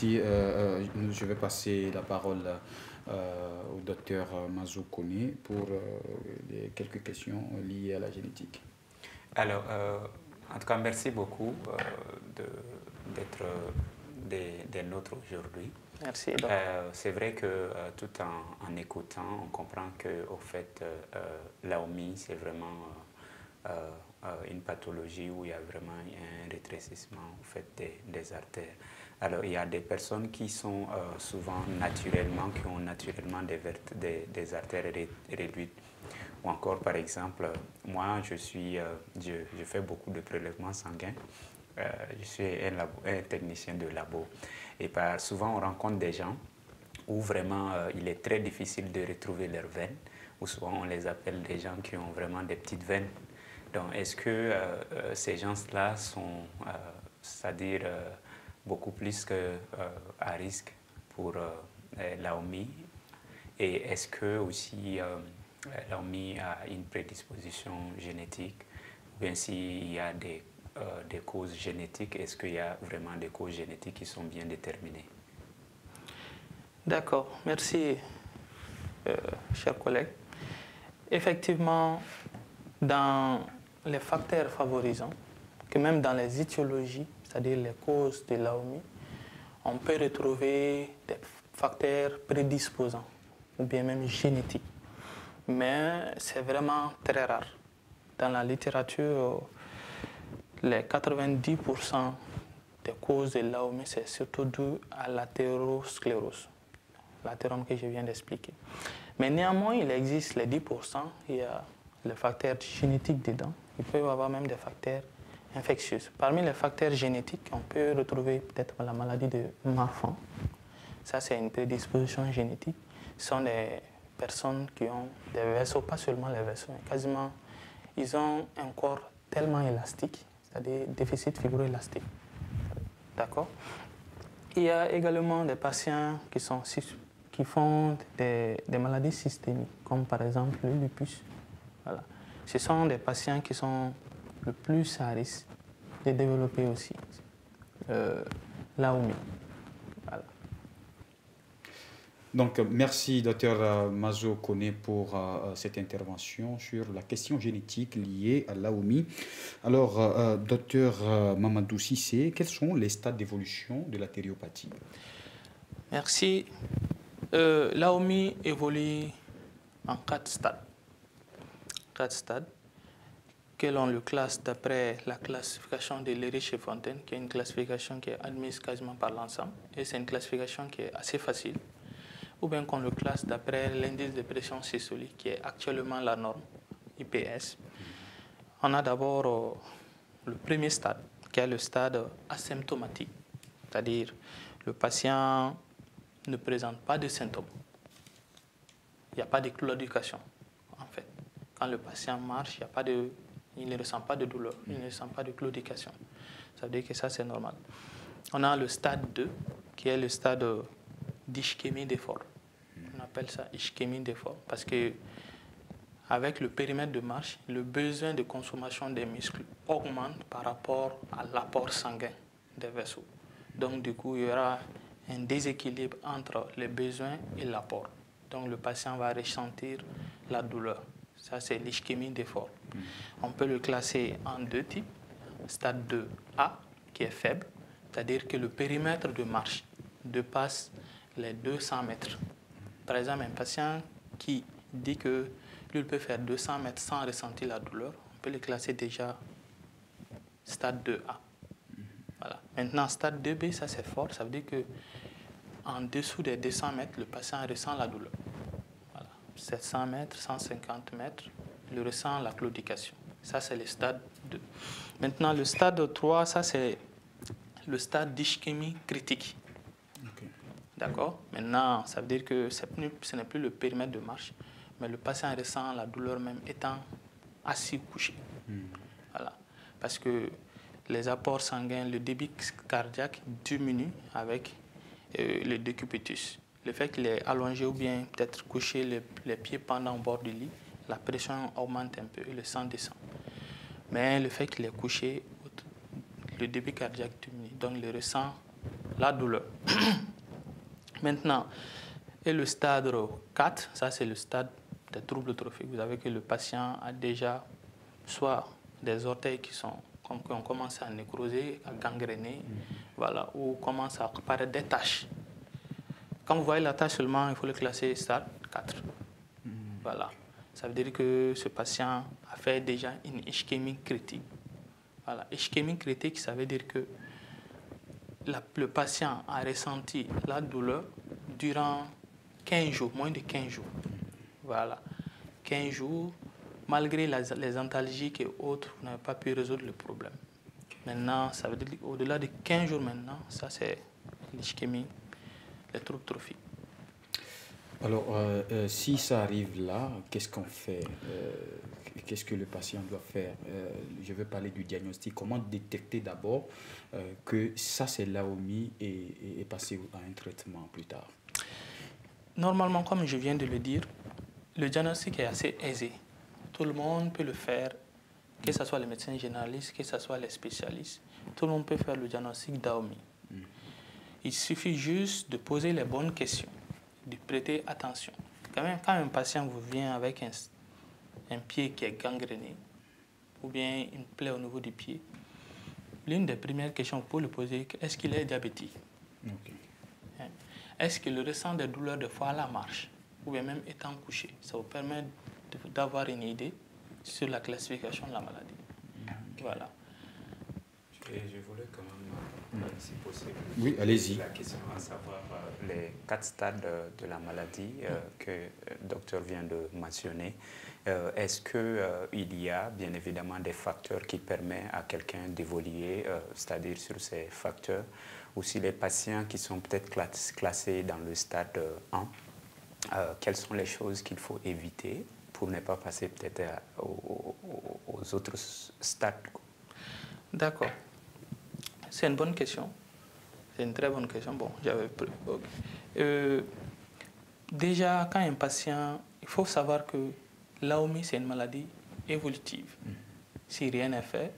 merci. Je vais passer la parole au docteur Mazo Koné pour quelques questions liées à la génétique. Alors, en tout cas, merci beaucoup d'être des nôtres aujourd'hui. Merci. C'est vrai que tout en écoutant, on comprend que au fait, l'AOMI, c'est vraiment une pathologie où il y a vraiment un rétrécissement au fait, des artères. Alors, il y a des personnes qui sont souvent naturellement, qui ont naturellement des artères réduites. Ou encore, par exemple, moi, je fais beaucoup de prélèvements sanguins. Je suis un technicien de labo. Et souvent, on rencontre des gens où vraiment il est très difficile de retrouver leurs veines, ou souvent on les appelle des gens qui ont vraiment des petites veines. Donc, est-ce que ces gens-là sont, c'est-à-dire beaucoup plus à risque pour l'AOMI? Et est-ce que aussi l'AOMI a une prédisposition génétique? Ou bien s'il y a des causes génétiques, est-ce qu'il y a vraiment des causes génétiques qui sont bien déterminées? D'accord, merci, chers collègues. Effectivement, dans les facteurs favorisants, que même dans les étiologies, c'est-à-dire les causes de l'AOMI, on peut retrouver des facteurs prédisposants ou bien même génétiques. Mais c'est vraiment très rare. Dans la littérature, les 90% des causes de l'AOMI, c'est surtout dû à l'athérosclérose, l'athérome que je viens d'expliquer. Mais néanmoins, il existe les 10%, il y a les facteurs génétiques dedans. Il peut y avoir même des facteurs infectieux. Parmi les facteurs génétiques, on peut retrouver peut-être la maladie de Marfan. Ça, c'est une prédisposition génétique. Ce sont des personnes qui ont des vaisseaux, pas seulement les vaisseaux, mais quasiment, ils ont un corps tellement élastique, c'est-à-dire déficit fibroélastique. D'accord? Il y a également des patients qui font des maladies systémiques, comme par exemple le lupus. Voilà. Ce sont des patients qui sont le plus à risque de développer aussi l'AOMI. Voilà. Donc, merci, docteur Mazo Koné, pour cette intervention sur la question génétique liée à l'AOMI. Alors, docteur Mamadou Cissé, quels sont les stades d'évolution de la thyréopathie? Merci. L'AOMI évolue en 4 stades. 4 stades que l'on le classe d'après la classification de Lérich-Fontaine, qui est une classification qui est admise quasiment par l'ensemble. Et c'est une classification qui est assez facile. Ou bien qu'on le classe d'après l'indice de pression systolique, qui est actuellement la norme, IPS. On a d'abord le premier stade, qui est le stade asymptomatique, c'est-à-dire le patient ne présente pas de symptômes. Il n'y a pas de claudication, en fait. Quand le patient marche, il ne ressent pas de douleur, il ne ressent pas de claudication. Ça veut dire que ça, c'est normal. On a le stade 2, qui est le stade d'ischémie d'effort. On appelle ça ischémie d'effort parce que avec le périmètre de marche, le besoin de consommation des muscles augmente par rapport à l'apport sanguin des vaisseaux. Donc, du coup, il y aura un déséquilibre entre les besoins et l'apport. Donc, le patient va ressentir la douleur. Ça, c'est l'ischémie d'effort. On peut le classer en 2 types. Stade 2A, qui est faible, c'est-à-dire que le périmètre de marche dépasse les 200 mètres. Par exemple, un patient qui dit que lui peut faire 200 mètres sans ressentir la douleur, on peut le classer déjà stade 2A. Voilà. Maintenant, stade 2B, ça c'est fort, ça veut dire qu'en dessous des 200 mètres, le patient ressent la douleur. Voilà. 700 mètres, 150 mètres, il ressent la claudication. Ça, c'est le stade 2. Maintenant, le stade 3, ça c'est le stade d'ischémie critique. Okay. D'accord? Maintenant, ça veut dire que ce n'est plus le périmètre de marche, mais le patient ressent la douleur même étant assis ou couché. Voilà. Parce que les apports sanguins, le débit cardiaque diminue avec le décubitus. Le fait qu'il est allongé ou bien peut-être couché les pieds pendant au bord du lit, la pression augmente un peu et le sang descend. Mais le fait qu'il est couché, le débit cardiaque diminue, donc il ressent la douleur. Maintenant, et le stade 4, ça c'est le stade des troubles trophiques. Vous savez que le patient a déjà soit des orteils qui ont commencé à nécroser, à gangréner, voilà, ou commencent à apparaître des taches. Quand vous voyez la tache seulement, il faut le classer stade 4. Voilà. Ça veut dire que ce patient a fait déjà une ischémie critique. Voilà. Ischémie critique, ça veut dire que le patient a ressenti la douleur durant 15 jours, moins de 15 jours. Voilà. 15 jours, malgré les antalgiques et autres, vous n'avez pas pu résoudre le problème. Maintenant, ça veut dire qu'au-delà de 15 jours maintenant, ça c'est l'ischémie, les troubles trophiques. Alors, si ça arrive là, qu'est-ce qu'on fait? Qu'est-ce que le patient doit faire? Je veux parler du diagnostic. Comment détecter d'abord que ça c'est l'AOMI et passer à un traitement plus tard? Normalement, comme je viens de le dire, le diagnostic est assez aisé. Tout le monde peut le faire, que ce soit les médecins généralistes, que ce soit les spécialistes. Tout le monde peut faire le diagnostic d'AOMI. Il suffit juste de poser les bonnes questions, de prêter attention. Quand un patient vous vient avec un pied qui est gangréné, ou bien une plaie au niveau du pied, l'une des premières questions que vous pouvez lui poser, est-ce qu'il est diabétique? Okay. Est-ce qu'il ressent des douleurs de fois à la marche, ou bien même étant couché? Ça vous permet d'avoir une idée sur la classification de la maladie. Okay. Voilà. Et je voulais quand même, si possible, oui, allez-y. La question à savoir les 4 stades de la maladie que le docteur vient de mentionner. Est-ce qu'il y a bien évidemment des facteurs qui permettent à quelqu'un d'évoluer, c'est-à-dire sur ces facteurs, ou si les patients qui sont peut-être classés dans le stade 1, quelles sont les choses qu'il faut éviter pour ne pas passer peut-être aux autres stades? D'accord. C'est une bonne question. C'est une très bonne question. Bon, j'avais déjà, quand un patient, il faut savoir que l'AOMI, c'est une maladie évolutive. Si rien n'est fait,